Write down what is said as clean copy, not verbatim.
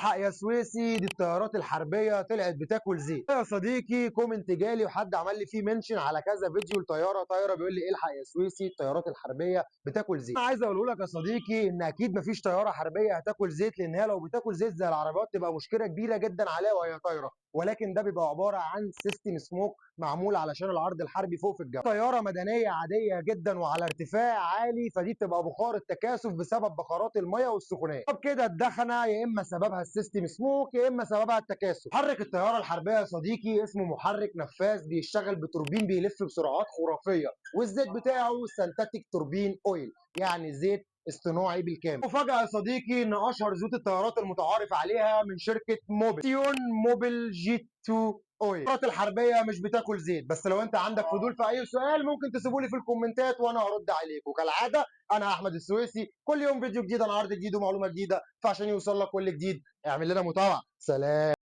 الحق يا سويسي، دي الطيارات الحربيه طلعت بتاكل زيت يا صديقي. كومنت جالي وحد عمل لي فيه منشن على كذا فيديو لطياره طايره بيقول لي الحق يا سويسي الطيارات الحربيه بتاكل زيت. انا عايز اقول لك يا صديقي ان اكيد مفيش طياره حربيه هتاكل زيت، لان هي لو بتاكل زيت زي العربيات تبقى مشكله كبيره جدا عليها وهي طايره، ولكن ده بيبقى عباره عن سيستم سموك معمول علشان العرض الحربي فوق في الجو. طياره مدنيه عاديه جدا وعلى ارتفاع عالي، فدي بتبقى بخار التكاثف بسبب بخارات الميه والسخونيه. طب كده الدخنه يا اما سببها السيستم سموك يا اما سببها التكاثف. محرك الطياره الحربيه يا صديقي اسمه محرك نفاث، بيشتغل بتوربين بيلف بسرعات خرافيه، والزيت بتاعه سنتاتيك توربين اويل، يعني زيت اصطناعي بالكامل. مفاجأة يا صديقي ان اشهر زيوت الطيارات المتعارف عليها من شركة موبل سيون موبل جي 2 اويل. الطيارات الحربية مش بتاكل زيت، بس لو انت عندك فضول في اي سؤال ممكن تسيبه لي في الكومنتات وانا هرد عليك. وكالعادة انا احمد السويسي، كل يوم فيديو جديد عن عرض جديد ومعلومة جديدة، فعشان يوصل لك كل جديد اعمل لنا متابعة. سلام.